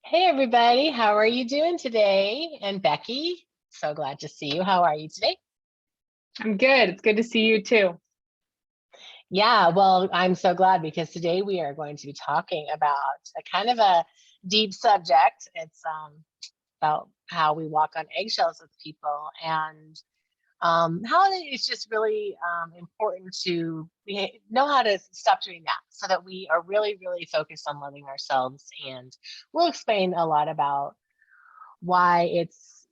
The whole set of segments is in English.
Hey everybody, how are you doing today? And Becky, so glad to see you. How are you today? I'm good. It's good to see you too. Yeah, well, I'm so glad because today we are going to be talking about a kind of a deep subject. It's about how we walk on eggshells with people and how it's just really important to know how to stop doing that so that we are really, really focused on loving ourselves. And we'll explain a lot about why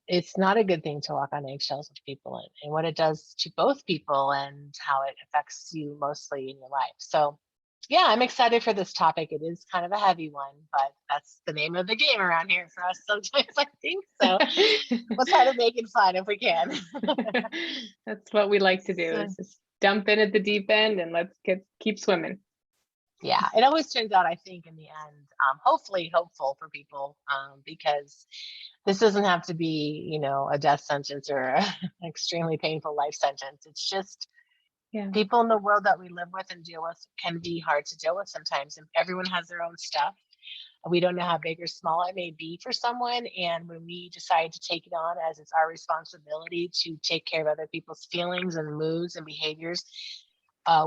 it's not a good thing to walk on eggshells with people and what it does to both people and how it affects you mostly in your life. So yeah, I'm excited for this topic. It is kind of a heavy one, but that's the name of the game around here for us sometimes, I think. So we'll try to make it fun if we can. That's what we like to do So is just dump in at the deep end and let's keep swimming. yeah, it always turns out, I think, in the end, hopefully hopeful for people, because this doesn't have to be, a death sentence or an extremely painful life sentence. It's just Yeah. people in the world that we live with and deal with can be hard to deal with sometimes. And everyone has their own stuff. We don't know how big or small it may be for someone. And when we decide to take it on as it's our responsibility to take care of other people's feelings and moods and behaviors, no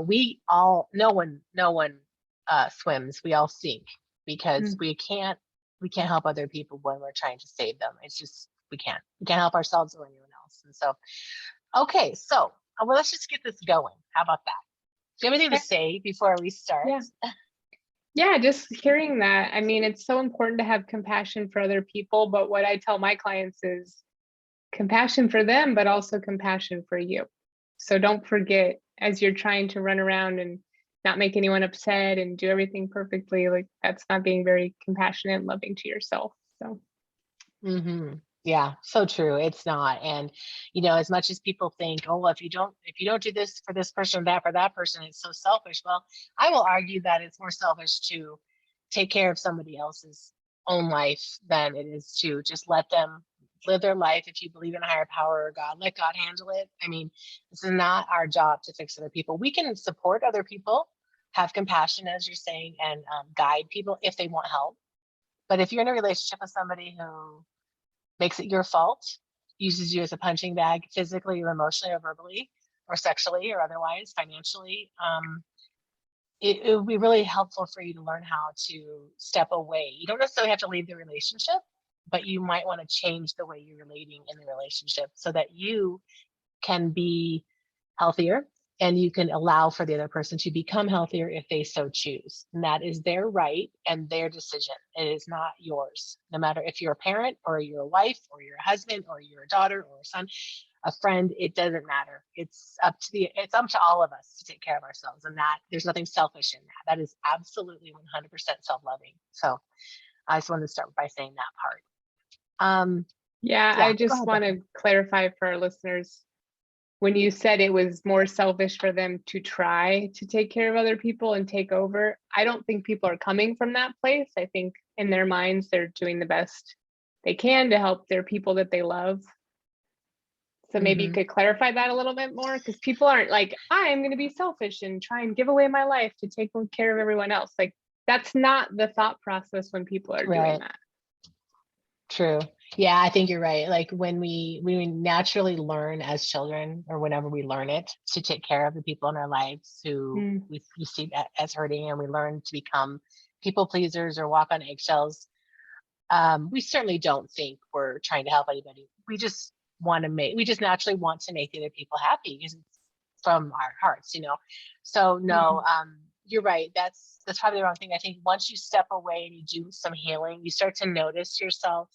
one swims. We all sink because Mm. we can't help other people when we're trying to save them. It's just we can't help ourselves or anyone else. And so, okay, so well, let's just get this going. How about that? Do you have anything to Okay. say before we start? Yeah. Yeah, just hearing that. I mean, it's so important to have compassion for other people, but what I tell my clients is compassion for them, but also compassion for you. So don't forget as you're trying to run around and not make anyone upset and do everything perfectly, like that's not being very compassionate and loving to yourself. So, Hmm. Yeah, so true. It's not. And as much as people think, oh, well, if you don't do this for this person or that for that person, it's so selfish. Well, I will argue that it's more selfish to take care of somebody else's own life than it is to just let them live their life. If you believe in a higher power or God, let God handle it. I mean, this is not our job to fix other people. We can support other people, have compassion, as you're saying, and guide people if they want help. But if you're in a relationship with somebody who makes it your fault, uses you as a punching bag physically or emotionally or verbally or sexually or otherwise, financially, it would be really helpful for you to learn how to step away. You don't necessarily have to leave the relationship, but you might want to change the way you're relating in the relationship so that you can be healthier and you can allow for the other person to become healthier if they so choose. And that is their right and their decision. It is not yours. No matter if you're a parent or you're a wife or you're a husband or you're a daughter or a son, a friend, it doesn't matter. It's up to all of us to take care of ourselves. And that there's nothing selfish in that. That is absolutely 100% self-loving. So I just wanted to start by saying that part. yeah, Yeah, I go just ahead, want Becky. to clarify for our listeners when you said it was more selfish for them to try to take care of other people and take over. I don't think people are coming from that place. I think in their minds, they're doing the best they can to help their people that they love. So maybe you Hmm. could clarify that a little bit more because people aren't like, I'm going to be selfish and try and give away my life to take care of everyone else. Like, that's not the thought process when people are doing Right. that. True. Yeah, I think you're right. Like when we naturally learn as children, or whenever we learn it, to take care of the people in our lives who Mm, we see that as hurting, and we learn to become people pleasers or walk on eggshells. We certainly don't think we're trying to help anybody. We just naturally want to make the other people happy because it's from our hearts. So no, mhm. you're right. That's probably the wrong thing. I think once you step away and you do some healing, you start to notice yourself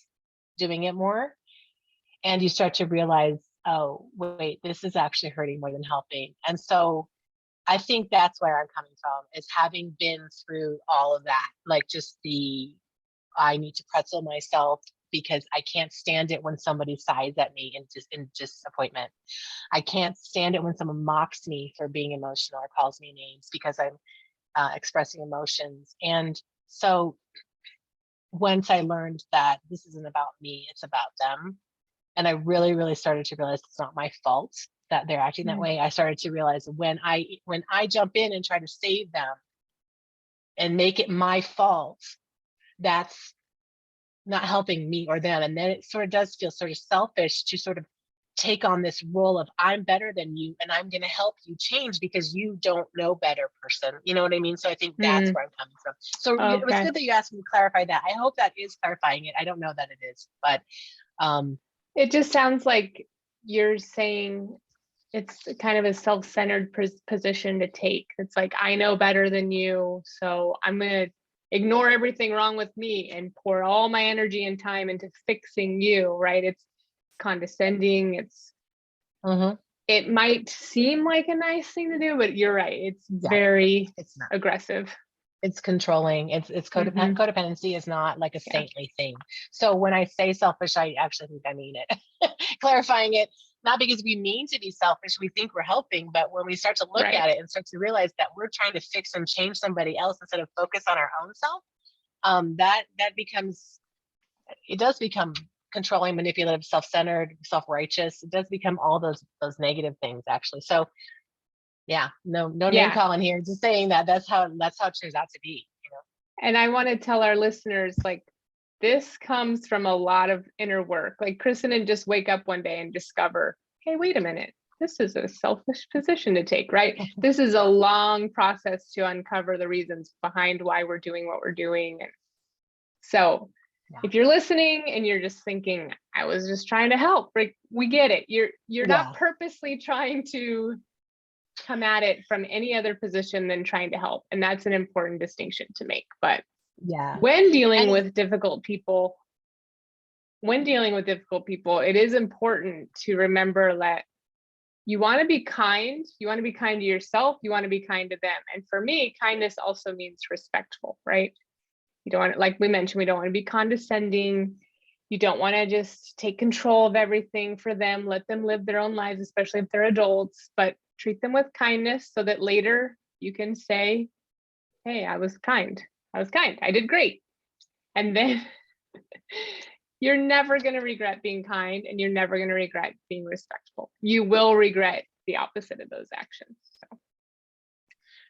doing it more, and you start to realize, oh, wait, this is actually hurting more than helping. And so I think that's where I'm coming from, is having been through all of that, like just I need to pretzel myself because I can't stand it when somebody sighs at me in disappointment. I can't stand it when someone mocks me for being emotional or calls me names because I'm expressing emotions. And so once I learned that this isn't about me, it's about them, and I really, really started to realize it's not my fault that they're acting that Mm, way. I started to realize when I jump in and try to save them and make it my fault, that's not helping me or them. And then it sort of does feel sort of selfish to sort of take on this role of I'm better than you and I'm going to help you change because you don't know better, person. You know what I mean? So I think that's Mm, where I'm coming from. So it was okay. good that you asked me to clarify that. I hope that is clarifying it. I don't know that it is, but It just sounds like you're saying it's kind of a self-centered position to take. It's like, I know better than you, so I'm going to ignore everything wrong with me and pour all my energy and time into fixing you, right? It's condescending. mhm, It might seem like a nice thing to do, but you're right. It's yeah, very it's not. aggressive. It's controlling. It's Hmm. codependency is not like a Yeah, saintly thing. So when I say selfish, I actually think I mean it. Clarifying it, not because we mean to be selfish, we think we're helping, but when we start to look right. at it and start to realize that we're trying to fix and change somebody else instead of focus on our own self, that becomes, it does become controlling, manipulative, self-centered, self-righteous. It does become all those negative things actually. So yeah, no name Yeah. calling here. Just saying that that's how it turns out to be. And I want to tell our listeners, like, this comes from a lot of inner work. Like, Kristen didn't just wake up one day and discover, hey, wait a minute, this is a selfish position to take, right? This is a long process to uncover the reasons behind why we're doing what we're doing. And so Yeah. if you're listening and you're just thinking, I was just trying to help, like, we get it. You're not Yeah. purposely trying to come at it from any other position than trying to help. And that's an important distinction to make. But Yeah. when dealing And with difficult people, it is important to remember that you want to be kind. You want to be kind to yourself. You want to be kind to them. And for me, kindness also means respectful, right? You don't want, like we mentioned, we don't want to be condescending. You don't want to just take control of everything for them. Let them live their own lives, especially if they're adults, but treat them with kindness so that later you can say, hey, I was kind. I was kind. I did great. And then you're never going to regret being kind, and you're never going to regret being respectful. You will regret the opposite of those actions. So.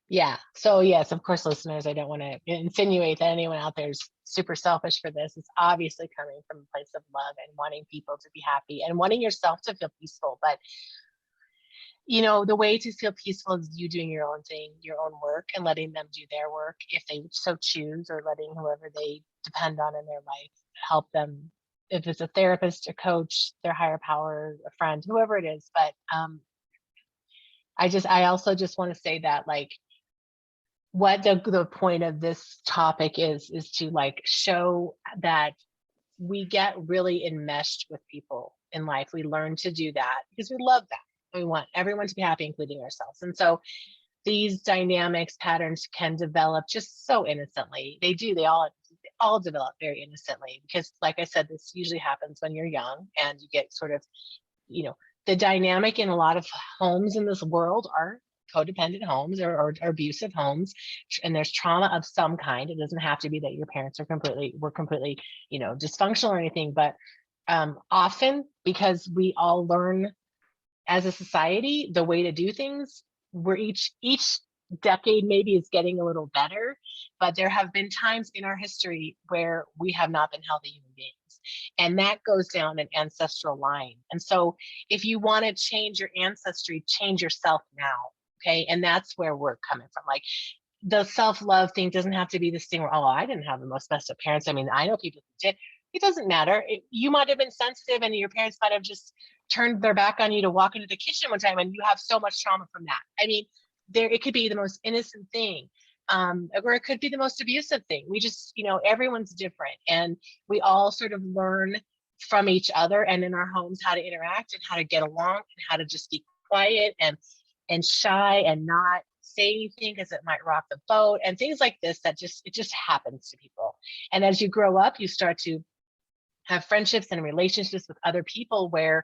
yeah. So yes, of course, listeners, I don't want to insinuate that anyone out there is super selfish for this. It's obviously coming from a place of love and wanting people to be happy and wanting yourself to feel peaceful. But the way to feel peaceful is you doing your own thing, your own work, and letting them do their work if they so choose, or letting whoever they depend on in their life help them. If it's a therapist, a coach, their higher power, a friend, whoever it is. But I also just want to say that, like, what the point of this topic is to, like, show that we get really enmeshed with people in life. We learn to do that because we love that. We want everyone to be happy, including ourselves. And so these dynamics patterns can develop just so innocently. They do. They all develop very innocently because, like I said, this usually happens when you're young and you get sort of, you know, the dynamic in a lot of homes in this world are codependent homes, or abusive homes, and there's trauma of some kind. It doesn't have to be that your parents were completely, dysfunctional or anything, but often because we all learn as a society the way to do things, we're each decade maybe is getting a little better, but there have been times in our history where we have not been healthy human beings, and that goes down an ancestral line. And so if you want to change your ancestry, change yourself now. Okay. And that's where we're coming from. Like, the self-love thing doesn't have to be this thing where, oh, I didn't have the most messed up parents. I mean, I know people who did. It doesn't matter. You might have been sensitive and your parents might have just turned their back on you to walk into the kitchen one time and you have so much trauma from that. I mean, it could be the most innocent thing, or it could be the most abusive thing. We just, everyone's different, and we all sort of learn from each other and in our homes how to interact and how to get along and how to just be quiet and shy and not say anything because it might rock the boat and things like this. It just happens to people. And as you grow up, you start to have friendships and relationships with other people where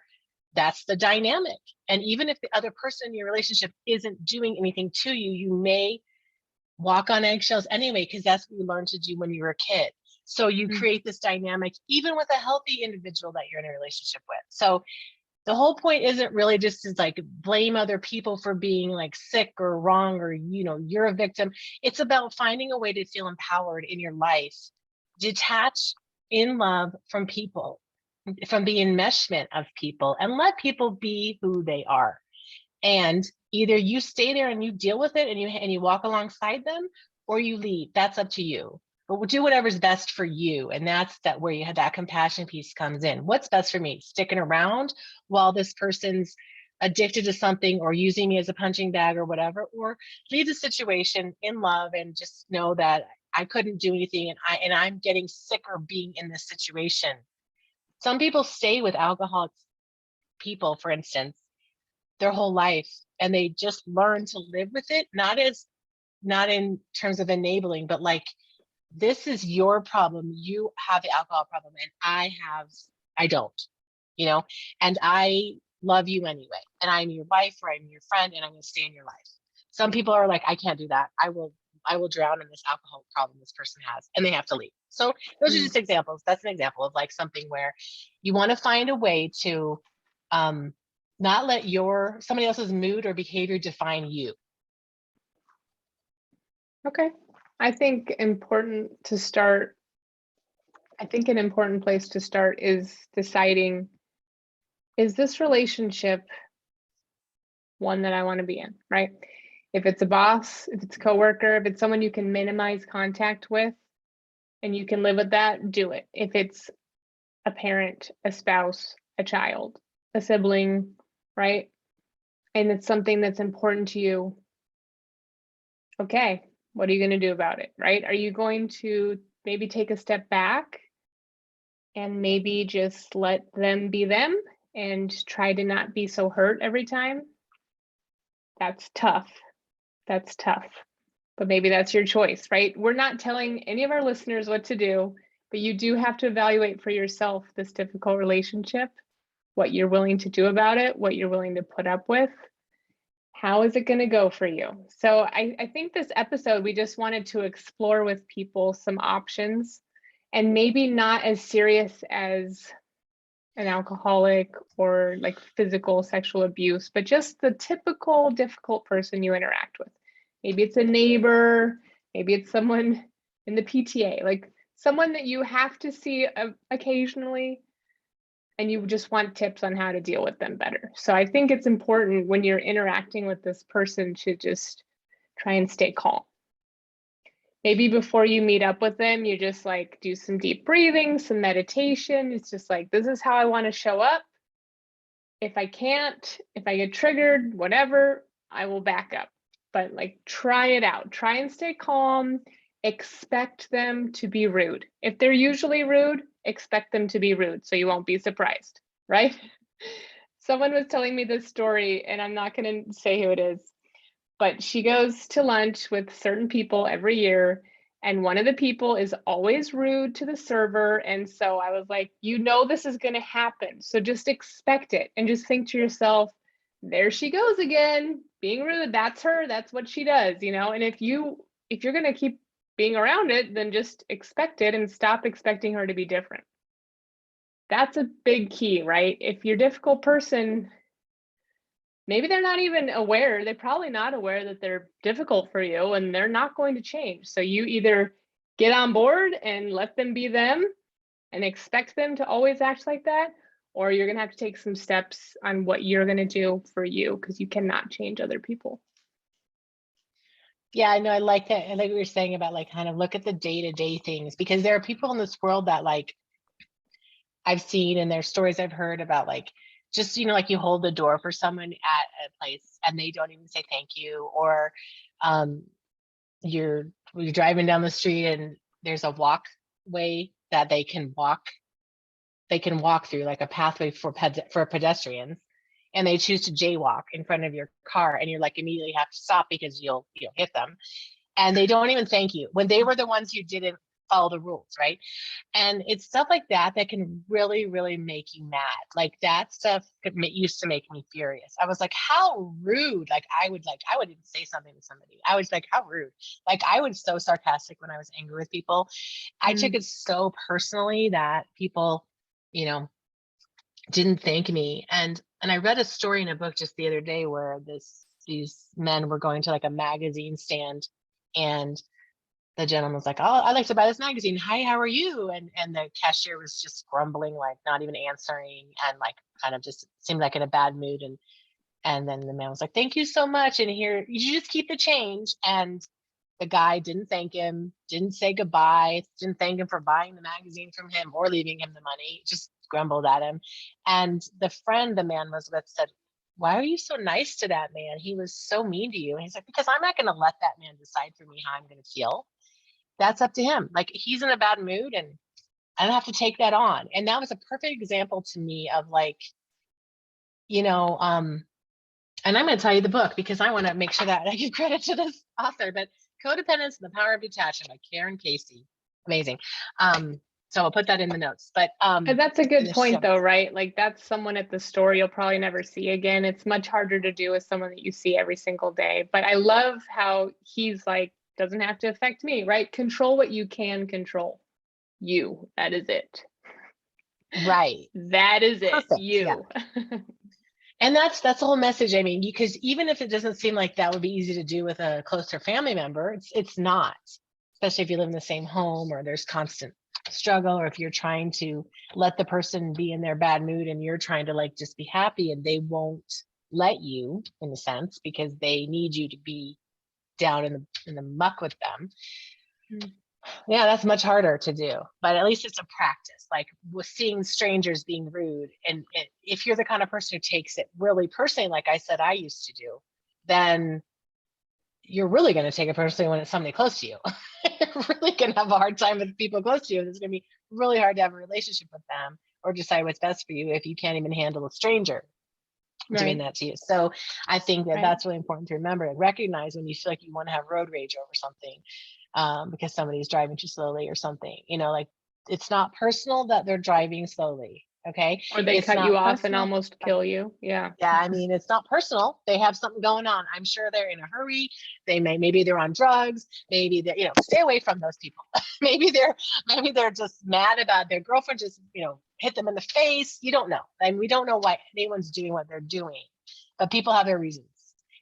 that's the dynamic. And even if the other person in your relationship isn't doing anything to you, you may walk on eggshells anyway, because that's what you learned to do when you were a kid. So you Mm-hmm. create this dynamic even with a healthy individual that you're in a relationship with. So the whole point isn't really just to, like, blame other people for being, like, sick or wrong, or you're a victim. It's about finding a way to feel empowered in your life, detach in love from people, from the enmeshment of people, and let people be who they are. And either you stay there and you deal with it and you walk alongside them, or you leave. That's up to you. But we'll do whatever's best for you. And that's that where you have that compassion piece comes in. What's best for me? Sticking around while this person's addicted to something or using me as a punching bag or whatever, or leave the situation in love and just know that I couldn't do anything and I'm getting sicker being in this situation. Some people stay with alcoholic people, for instance, their whole life, and they just learn to live with it, not in terms of enabling, but like, this is your problem. You have the alcohol problem and I don't, you know, and I love you anyway. And I'm your wife or I'm your friend and I'm going to stay in your life. Some people are like, I can't do that. I will drown in this alcohol problem this person has, and they have to leave. So those are just examples. That's an example of like something where you want to find a way to not let somebody else's mood or behavior define you. Okay. I think an important place to start is deciding, is this relationship one that I want to be in, right? If it's a boss, if it's a coworker, if it's someone you can minimize contact with and you can live with that, do it. If it's a parent, a spouse, a child, a sibling, right? And it's something that's important to you, okay, what are you going to do about it, right? Are you going to maybe take a step back and maybe just let them be them and try to not be so hurt every time? That's tough. That's tough. But maybe that's your choice, right? We're not telling any of our listeners what to do, but you do have to evaluate for yourself this difficult relationship, what you're willing to do about it, what you're willing to put up with. How is it going to go for you? So I think this episode, we just wanted to explore with people some options, and maybe not as serious as an alcoholic or like physical sexual abuse, but just the typical difficult person you interact with. Maybe it's a neighbor, maybe it's someone in the PTA, like someone that you have to see occasionally, and you just want tips on how to deal with them better. So I think it's important when you're interacting with this person to just try and stay calm. Maybe before you meet up with them, you just like do some deep breathing, some meditation. It's just like, this is how I want to show up. If I can't, if I get triggered, whatever, I will back up. But like, try it out. Try and stay calm. Expect them to be rude. If they're usually rude, expect them to be rude so you won't be surprised, right? Someone was telling me this story, and I'm not going to say who it is, but she goes to lunch with certain people every year, and one of the people is always rude to the server. And so I was like, you know, this is going to happen, so just expect it and just think to yourself, there she goes again, being rude. That's her. That's what she does, you know. And if you're going to keep being around it, then just expect it and stop expecting her to be different. That's a big key, right? If you're a difficult person, maybe they're not even aware. They're probably not aware that they're difficult for you, and they're not going to change. So you either get on board and let them be them and expect them to always act like that, or you're going to have to take some steps on what you're going to do for you, because you cannot change other people. Yeah, I know. I like that. I like what you're saying about like kind of look at the day-to-day things, because there are people in this world that like I've seen, and there's stories I've heard about like just, you know, like you hold the door for someone at a place and they don't even say thank you, or you're driving down the street and there's a walkway that they can walk through, like a pathway for pedestrians, and they choose to jaywalk in front of your car, and you're like immediately have to stop because you'll hit them, and they don't even thank you when they were the ones who didn't follow the rules, right? And it's stuff like that that can really, really make you mad. Like that stuff used to make me furious. I was like, how rude. Like I would even say something to somebody. I was like, how rude. Like I was so sarcastic when I was angry with people. I took it so personally that people, you know, didn't thank me. And I read a story in a book just the other day where these men were going to like a magazine stand, and the gentleman was like, "Oh, I'd like to buy this magazine. Hi, how are you?" And the cashier was just grumbling, like not even answering, and like kind of just seemed like in a bad mood. And then the man was like, "Thank you so much. And here, you just keep the change." And the guy didn't thank him, didn't say goodbye, didn't thank him for buying the magazine from him or leaving him the money, just grumbled at him. And the friend the man was with said, "Why are you so nice to that man? He was so mean to you." And he's like, "Because I'm not going to let that man decide for me how I'm going to feel. That's up to him. Like, he's in a bad mood and I don't have to take that on." And that was a perfect example to me of like, you know, and I'm going to tell you the book because I want to make sure that I give credit to this author, but Codependence and the Power of Detachment by Karen Casey. Amazing. So I'll put that in the notes, but And that's a good point though, right? Like that's someone at the store you'll probably never see again. It's much harder to do with someone that you see every single day. But I love how he's like, doesn't have to affect me, right? Control what you can control. You, that is it. right. That is it. Perfect. You. Yeah. And that's the whole message. I mean, because even if it doesn't seem like that would be easy to do with a closer family member, it's not, especially if you live in the same home or there's constant struggle, or if you're trying to let the person be in their bad mood and you're trying to like just be happy and they won't let you, in a sense, because they need you to be down in the muck with them. Yeah, that's much harder to do, but at least it's a practice. Like with seeing strangers being rude, and if you're the kind of person who takes it really personally, like I said I used to do, then you're really going to take it personally when it's somebody close to you. You're really going to have a hard time with people close to you. It's going to be really hard to have a relationship with them or decide what's best for you if you can't even handle a stranger doing that to you. So I think that that's really important to remember and recognize when you feel like you want to have road rage over something, because somebody's driving too slowly or something, like it's not personal that they're driving slowly. Okay. Or they it's cut you off and personal. almost kill you. Yeah. Yeah. I mean, it's not personal. They have something going on. I'm sure they're in a hurry. Maybe they're on drugs. Maybe they, stay away from those people. maybe they're just mad about their girlfriend just, hit them in the face. You don't know. I mean, we don't know why anyone's doing what they're doing, but people have their reasons.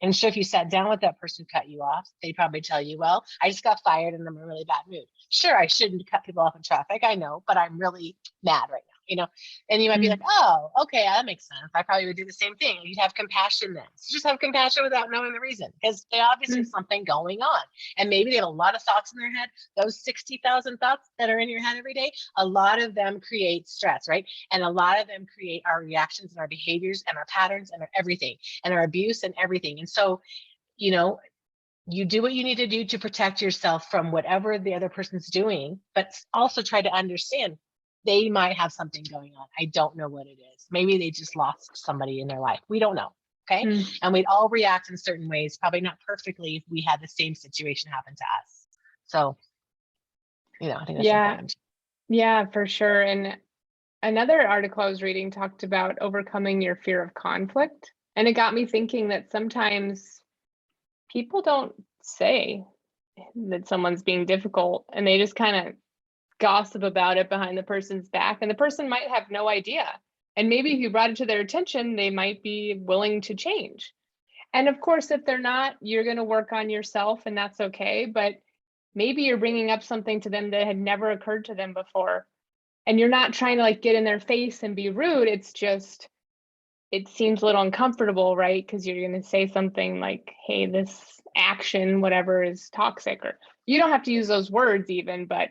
And sure, if you sat down with that person who cut you off, they'd probably tell you, "Well, I just got fired and I'm in a really bad mood." Sure, I shouldn't cut people off in traffic. I know, but I'm really mad right now, and you might be like, "Oh, okay, that makes sense. I probably would do the same thing." You'd have compassion then. So just have compassion without knowing the reason, because they obviously have something going on. And maybe they have a lot of thoughts in their head. Those 60,000 thoughts that are in your head every day, a lot of them create stress, right? And a lot of them create our reactions and our behaviors and our patterns and our everything and our abuse and everything. And so, you do what you need to do to protect yourself from whatever the other person's doing, but also try to understand they might have something going on. I don't know what it is. Maybe they just lost somebody in their life. We don't know. Okay. And we'd all react in certain ways, probably not perfectly if we had the same situation happen to us. So, I think that's important. Yeah, for sure. And another article I was reading talked about overcoming your fear of conflict. And it got me thinking that sometimes people don't say that someone's being difficult and they just kind of gossip about it behind the person's back, and the person might have no idea. And maybe if you brought it to their attention, they might be willing to change. And of course, if they're not, you're going to work on yourself, and that's okay. But maybe you're bringing up something to them that had never occurred to them before. And you're not trying to like get in their face and be rude. It's just, it seems a little uncomfortable, right? Because you're going to say something like, "Hey, this action, whatever, is toxic." Or you don't have to use those words even, but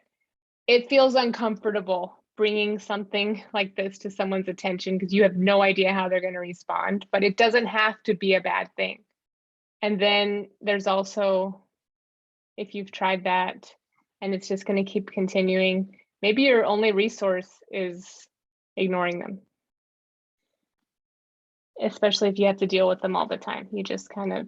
it feels uncomfortable bringing something like this to someone's attention because you have no idea how they're going to respond, but it doesn't have to be a bad thing. And then there's also, if you've tried that and it's just going to keep continuing, maybe your only resource is ignoring them. Especially if you have to deal with them all the time. You just kind of,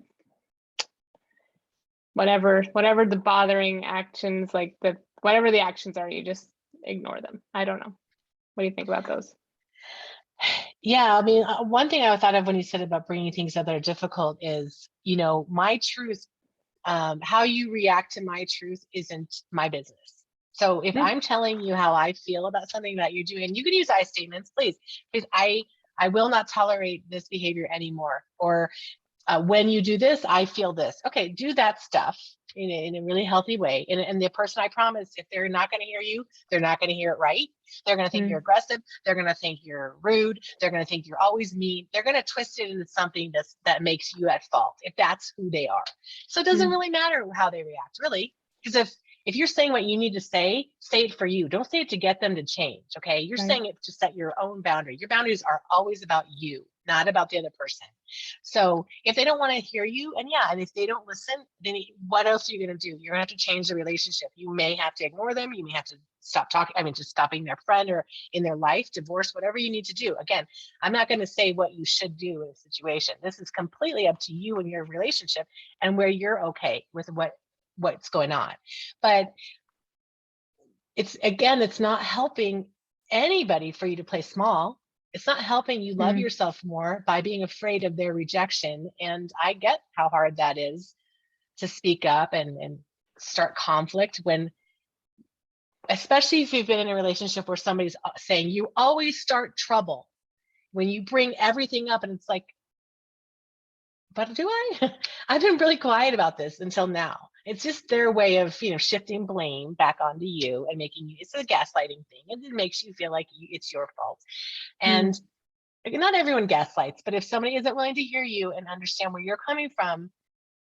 whatever the bothering actions, like whatever the actions are, you just ignore them. I don't know. What do you think about those? Yeah, I mean, one thing I thought of when you said about bringing things up that are difficult is, my truth, how you react to my truth isn't my business. So if I'm telling you how I feel about something that you're doing, you can use I statements, please, because I will not tolerate this behavior anymore. Or when you do this, I feel this. Okay, do that stuff. in a really healthy way. And the person, I promise, if they're not going to hear you, they're not going to hear it right. They're going to think Mm, you're aggressive. They're going to think you're rude. They're going to think you're always mean. They're going to twist it into something that makes you at fault, if that's who they are. So it doesn't mm, really matter how they react, really, because if you're saying what you need to say it for you. Don't say it to get them to change. Okay. You're right. saying it to set your own boundary. Your boundaries are always about you, not about the other person. So if they don't want to hear you, and if they don't listen, then what else are you going to do? You're going to have to change the relationship. You may have to ignore them. You may have to stop talking. I mean, just stopping their friend or in their life, divorce, whatever you need to do. Again, I'm not going to say what you should do in a situation. This is completely up to you and your relationship and where you're okay with what's going on. But it's not helping anybody for you to play small. It's not helping you love Mm, yourself more by being afraid of their rejection. And I get how hard that is to speak up and start conflict when, especially if you've been in a relationship where somebody's saying you always start trouble when you bring everything up, and it's like, but do I? I've been really quiet about this until now. It's just their way of, shifting blame back onto you and making you, it's a gaslighting thing. And it makes you feel like it's your fault. mm, And not everyone gaslights, but if somebody isn't willing to hear you and understand where you're coming from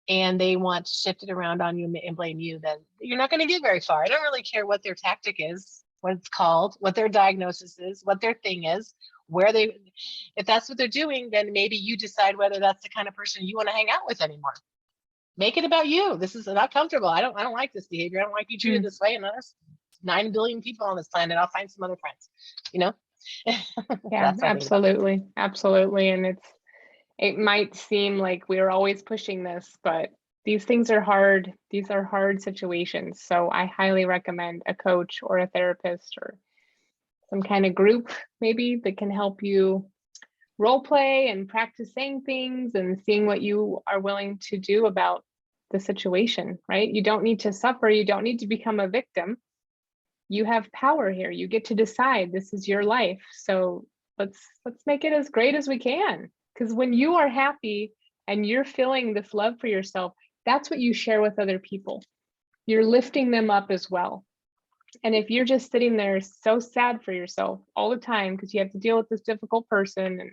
and they want to shift it around on you and blame you, then you're not going to get very far. I don't really care what their tactic is, what it's called, what their diagnosis is, what their thing is, if that's what they're doing, then maybe you decide whether that's the kind of person you want to hang out with anymore. Make it about you. This is not comfortable. I don't like this behavior. I don't like you treated mm. this way. And there's 9 billion people on this planet. I'll find some other friends, you know? Yeah, That's what I think about. absolutely. Absolutely. And it might seem like we're always pushing this, but these things are hard. These are hard situations. So I highly recommend a coach or a therapist or some kind of group maybe that can help you role play and practice saying things and seeing what you are willing to do about the situation, right? You don't need to suffer. You don't need to become a victim. You have power here. You get to decide. This is your life. So let's make it as great as we can. Because when you are happy and you're feeling this love for yourself, that's what you share with other people. You're lifting them up as well. And if you're just sitting there so sad for yourself all the time because you have to deal with this difficult person and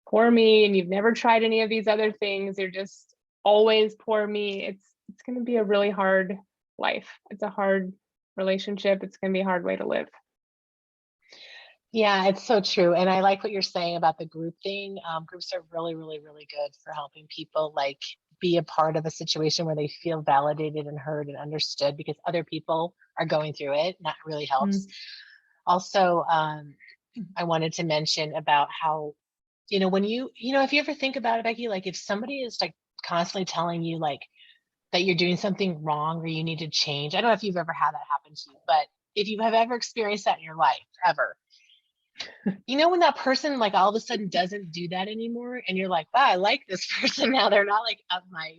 poor me, and you've never tried any of these other things, you're just always poor me, it's going to be a really hard life. It's a hard relationship. It's going to be a hard way to live. Yeah, it's so true. And I like what you're saying about the group thing. Groups are really, really, really good for helping people like be a part of a situation where they feel validated and heard and understood because other people are going through it. And that really helps. Mm, Also, I wanted to mention about how, when if you ever think about it, Becky, like if somebody is like constantly telling you like that you're doing something wrong or you need to change. I don't know if you've ever had that happen to you, but if you have ever experienced that in your life, ever, when that person like all of a sudden doesn't do that anymore and you're like, wow, I like this person now. They're not like up my,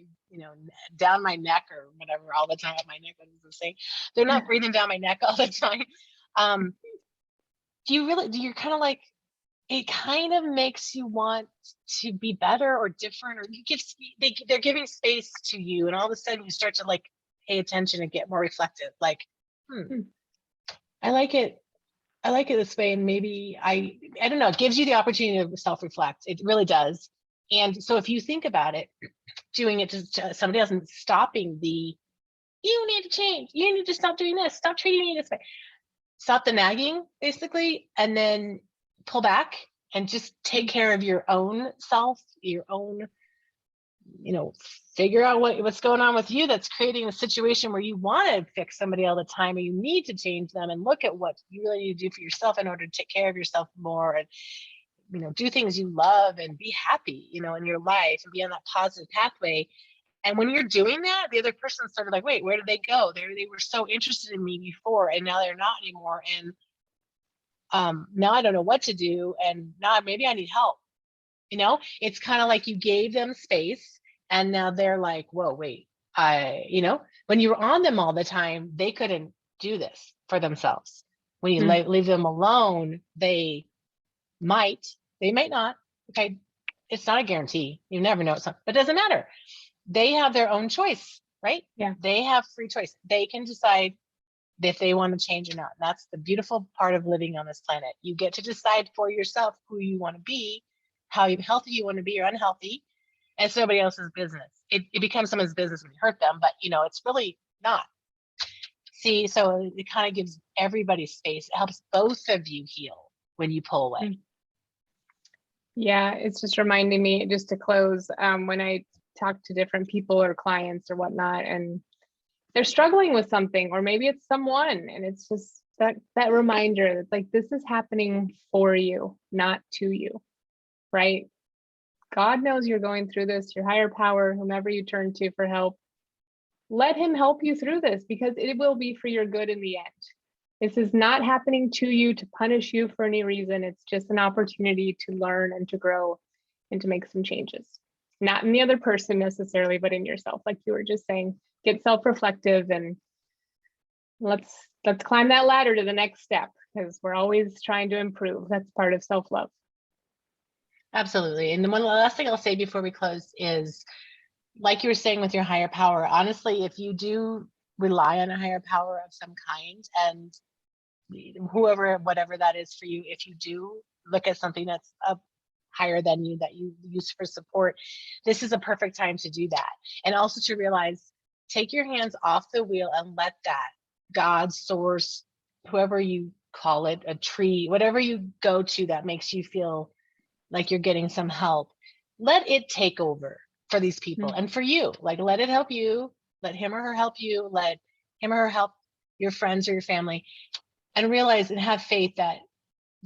down my neck or whatever all the time. Up my neck, what is the saying? They're not breathing down my neck all the time. Um, you're kind of like, it kind of makes you want to be better or different, or they're giving space to you. And all of a sudden you start to like pay attention and get more reflective. Like, mm, I like it. I like it this way. And maybe I don't know, it gives you the opportunity to self-reflect. It really does. And so if you think about it, doing it to somebody else and stopping you need to change. You need to stop doing this. Stop treating me this way. Stop the nagging, basically, and then pull back and just take mm, care of your own self, your own, figure out what's going on with you that's creating a situation where you want to fix somebody all the time or you need to change them, and look at what you really need to do for yourself in order to take care of yourself more and do things you love and be happy in your life and be on that positive pathway. And when you're doing that, the other person's sort of like, wait, where did they go? They were so interested in me before and now they're not anymore. And now I don't know what to do, and now maybe I need help. It's kind of like you gave them space and now they're like, whoa, wait, when you were on them all the time, they couldn't do this for themselves. When you mm. leave them alone, might they might not. Okay, it's not a guarantee, you never know. But it doesn't matter. They have their own choice. right? Yeah. They have free choice. They can decide if they want to change or not. And that's the beautiful part of living on this planet. You get to decide for yourself who you want to be, how healthy you want to be or unhealthy, and it's nobody else's business. It becomes someone's business when you hurt them, but it's really not. See, so it kind of gives everybody space. It helps both of you heal when you pull away. Yeah, it's just reminding me, just to close, when I talk to different people or clients or whatnot, and they're struggling with something, or maybe it's someone, and it's just that reminder that, like, this is happening for you, not to you, right? God knows you're going through this, your higher power, whomever you turn to for help, let him help you through this, because it will be for your good in the end. This is not happening to you to punish you for any reason. It's just an opportunity to learn and to grow and to make some changes. Not in the other person necessarily, but in yourself. Like you were just saying, get self-reflective, and let's climb that ladder to the next step, because we're always trying to improve. That's part of self-love. Absolutely. And the last thing I'll say before we close is, like you were saying with your higher power, honestly, if you do rely on a higher power of some kind, and whoever, whatever that is for you, if you do look at something that's up higher than you that you use for support, this is a perfect time to do that. And also to realize, take your hands off the wheel and let that God, source, whoever you call it, a tree, whatever you go to that makes you feel like you're getting some help, let it take over for these people and for you. Like, let it help you, let him or her help you, let him or her help your friends or your family, and realize and have faith that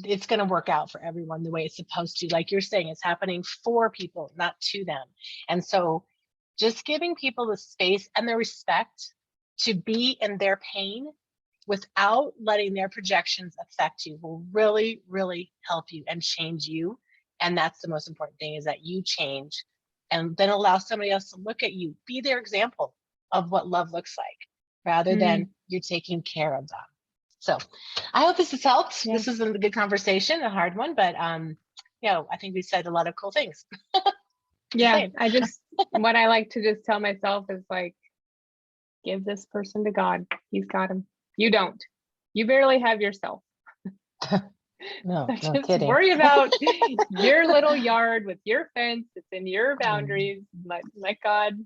it's going to work out for everyone the way it's supposed to. Like you're saying, it's happening for people, not to them. And so just giving people the space and the respect to be in their pain without letting their projections affect you will really, really help you and change you. And that's the most important thing, is that you change and then allow somebody else to look at you, be their example of what love looks like, rather than you're taking care of them. So I hope this has helped. Yeah. This was a good conversation, a hard one, but I think we said a lot of cool things. Yeah, what I like to just tell myself is, like, give this person to God. He's got him. You don't. You barely have yourself. No Just kidding. worry about your little yard with your fence. It's in your boundaries. Let God,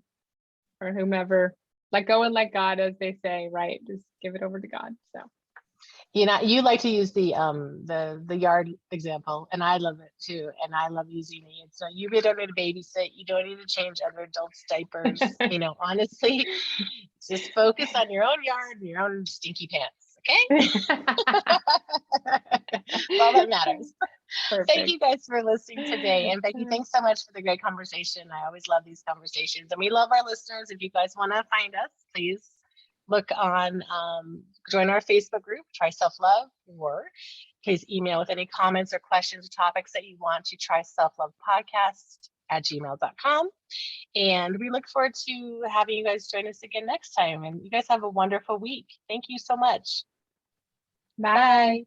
or whomever, let go and let God, as they say, right? Just give it over to God. So, you like to use the yard example, and I love it too. And I love using it. So you don't need to babysit. You don't need to change other adults' diapers. Honestly, just focus on your own yard and your own stinky pants. Okay. That's all that matters. Perfect. Thank you guys for listening today. And Becky, thanks so much for the great conversation. I always love these conversations, and we love our listeners. If you guys want to find us, please look on, join our Facebook group, Try Self-Love, or please email with any comments or questions or topics that you want to tryselflovepodcast@gmail.com. And we look forward to having you guys join us again next time. And you guys have a wonderful week. Thank you so much. Bye. Bye.